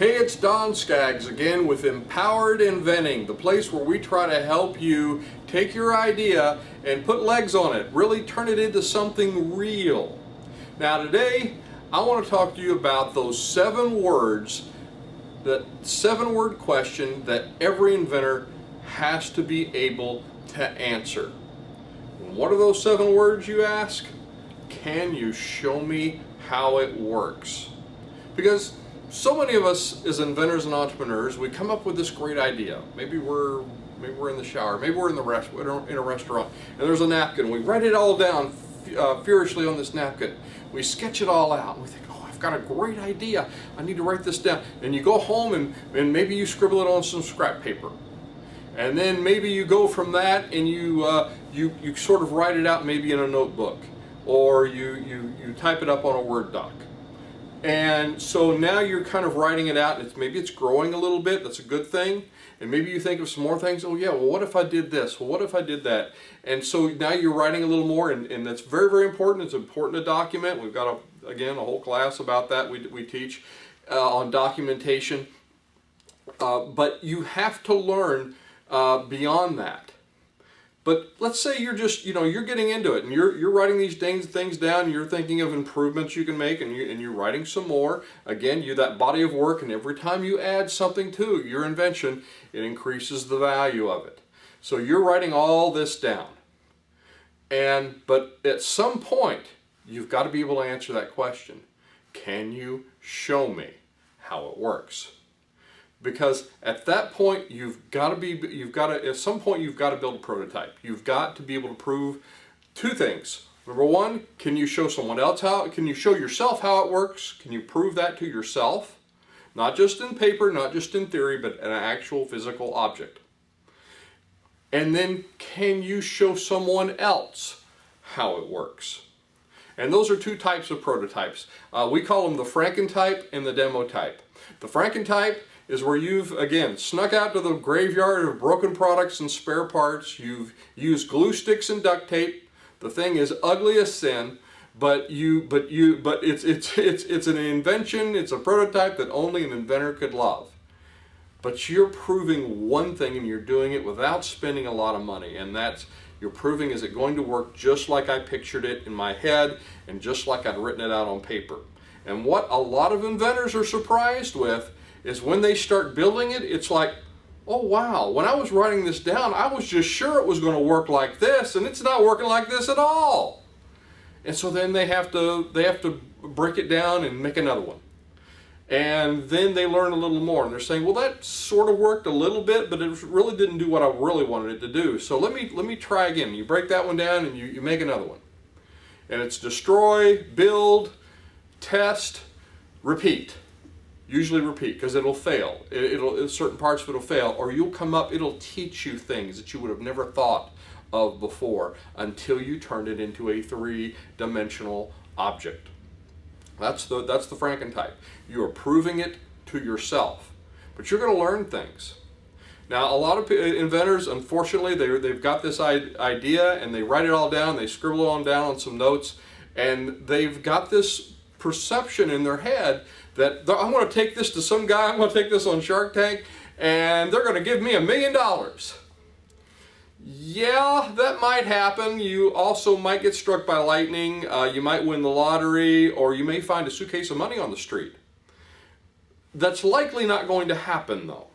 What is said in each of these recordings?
Hey, it's Don Skaggs again with Empowered Inventing, the place where we try to help you take your idea and put legs on it, really turn it into something real. Now today, I want to talk to you about those 7 words, that 7-word question that every inventor has to be able to answer. And what are those 7 words, you ask? Can you show me how it works? Because so many of us as inventors and entrepreneurs, we come up with this great idea. Maybe we're in the shower, maybe we're in a restaurant, and there's a napkin. We write it all down furiously on this napkin. We sketch it all out. We think, oh, I've got a great idea. I need to write this down. And you go home and maybe you scribble it on some scrap paper. And then maybe you go from that and you sort of write it out maybe in a notebook, or you type it up on a Word doc. And so now you're kind of writing it out, and maybe it's growing a little bit. That's a good thing. And maybe you think of some more things. Oh yeah, well, what if I did this? Well, what if I did that? And so now you're writing a little more, and that's very, very important. It's important to document. We've got, again, a whole class about that we teach on documentation. But you have to learn beyond that. But let's say you're just, you're getting into it and you're writing these things down, and you're thinking of improvements you can make, and you're writing some more. Again, that body of work, and every time you add something to your invention, it increases the value of it. So you're writing all this down. But at some point, you've got to be able to answer that question. Can you show me how it works? Because at that point, at some point you've got to build a prototype. You've got to be able to prove 2 things. Number 1, can you show someone else can you show yourself how it works? Can you prove that to yourself? Not just in paper, not just in theory, but an actual physical object. And then, can you show someone else how it works? And those are 2 types of prototypes. We call them the Franken-type and the demo type. The Franken-type is where you've, again, snuck out to the graveyard of broken products and spare parts. You've used glue sticks and duct tape. The thing is ugly as sin, but it's an invention. It's a prototype that only an inventor could love. But you're proving one thing, and you're doing it without spending a lot of money, and that's you're proving, is it going to work just like I pictured it in my head and just like I'd written it out on paper. And what a lot of inventors are surprised with is when they start building it, it's like, oh wow, when I was writing this down, I was just sure it was going to work like this, and it's not working like this at all. And so then they have to break it down and make another one. And then they learn a little more, and they're saying, well, that sort of worked a little bit, but it really didn't do what I really wanted it to do. So let me try again. You break that one down and you make another one. And it's destroy, build, test, repeat. Usually repeat, because it'll fail. Certain parts of it will fail, or it'll teach you things that you would have never thought of before until you turned it into a 3-dimensional object. That's the Franken-type. You are proving it to yourself, but you're going to learn things. Now, a lot of inventors, unfortunately, they've got this idea and they write it all down, they scribble it all down on some notes, and they've got this perception in their head that I'm going to take this to some guy, I'm going to take this on Shark Tank, and they're going to give me $1 million. Yeah, that might happen. You also might get struck by lightning, you might win the lottery, or you may find a suitcase of money on the street. That's likely not going to happen, though.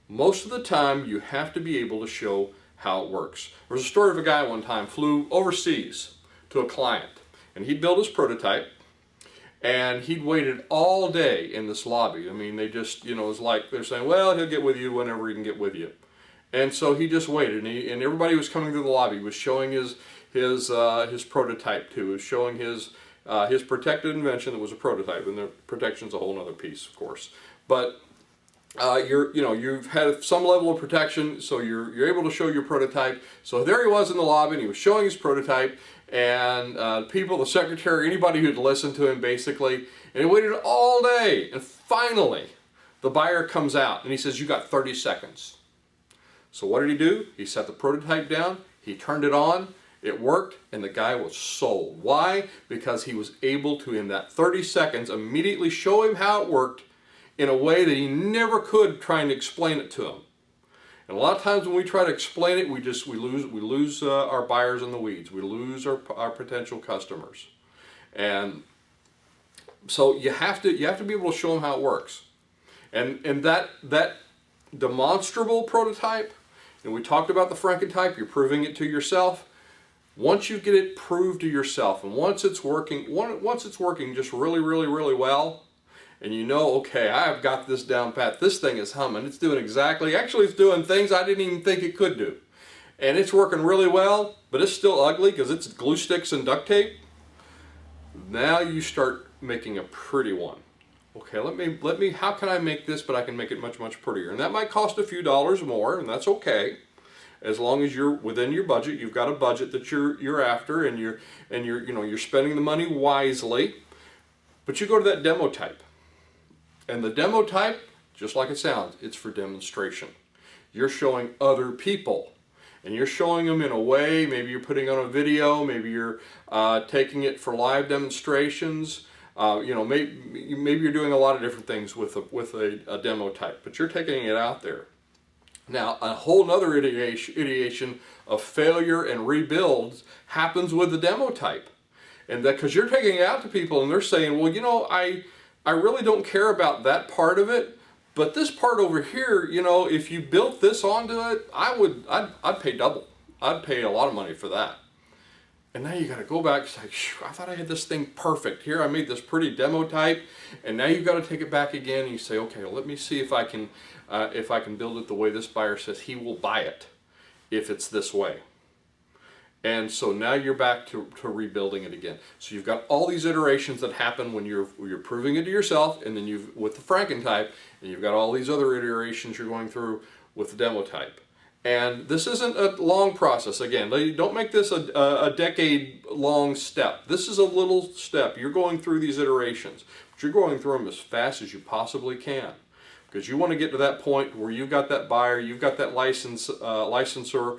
Most of the time, you have to be able to show how it works. There was a story of a guy one time flew overseas to a client, and he'd built his prototype, and he'd waited all day in this lobby. I mean, they just, it was like they're saying, well, he'll get with you whenever he can get with you. And so he just waited, and everybody was coming through the lobby, was showing his prototype to, was showing his protected invention that was a prototype, and the protection's a whole other piece, of course. But you've had some level of protection, so you're able to show your prototype. So there he was in the lobby, and he was showing his prototype, and people, the secretary, anybody who'd listened to him, basically, and he waited all day, and finally, the buyer comes out, and he says, you got 30 seconds. So what did he do? He set the prototype down, he turned it on, it worked, and the guy was sold. Why? Because he was able to, in that 30 seconds, immediately show him how it worked in a way that he never could trying to explain it to him. And a lot of times when we try to explain it, we lose our buyers in the weeds. We lose our potential customers. And so you have to be able to show them how it works. And that demonstrable prototype, and we talked about the Frankentype, you're proving it to yourself. Once you get it proved to yourself, and once it's working just really, really, really well, and you know, okay, I've got this down pat, this thing is humming, it's doing actually it's doing things I didn't even think it could do. And it's working really well, but it's still ugly because it's glue sticks and duct tape. Now you start making a pretty one. Okay, let me, how can I make this, but I can make it much, much prettier? And that might cost a few dollars more, and that's okay. As long as you're within your budget, you've got a budget that you're after, and you're spending the money wisely. But you go to that demo type. And the demo type, just like it sounds, it's for demonstration. You're showing other people. And you're showing them in a way, maybe you're putting on a video, maybe you're taking it for live demonstrations. Maybe you're doing a lot of different things with a demo type, but you're taking it out there. Now, a whole nother ideation of failure and rebuilds happens with the demo type. And that because you're taking it out to people and they're saying, well, I really don't care about that part of it, but this part over here, if you built this onto it, I'd pay double. I'd pay a lot of money for that. And now you got to go back and say, I thought I had this thing perfect. Here I made this pretty demo type, and now you've got to take it back again and you say, okay, well, let me see if I can build it the way this buyer says he will buy it if it's this way. And so now you're back to rebuilding it again. So you've got all these iterations that happen when you're proving it to yourself, and then with the Frankentype, and you've got all these other iterations you're going through with the demo type. And this isn't a long process. Again, don't make this a decade-long step. This is a little step. You're going through these iterations, but you're going through them as fast as you possibly can, because you want to get to that point where you've got that buyer, you've got that licensor,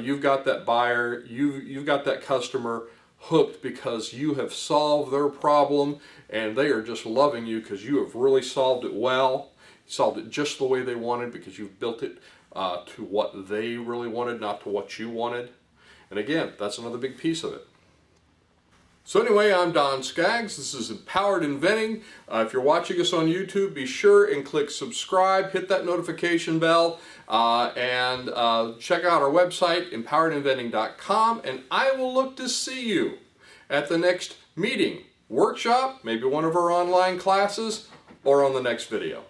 you've got that buyer, you've got that customer hooked because you have solved their problem, and they are just loving you because you have really solved it well, solved it just the way they wanted because you've built it to what they really wanted, not to what you wanted. And again, that's another big piece of it. So anyway, I'm Don Skaggs. This is Empowered Inventing. If you're watching us on YouTube, be sure and click subscribe, hit that notification bell, and check out our website, empoweredinventing.com, and I will look to see you at the next meeting, workshop, maybe one of our online classes, or on the next video.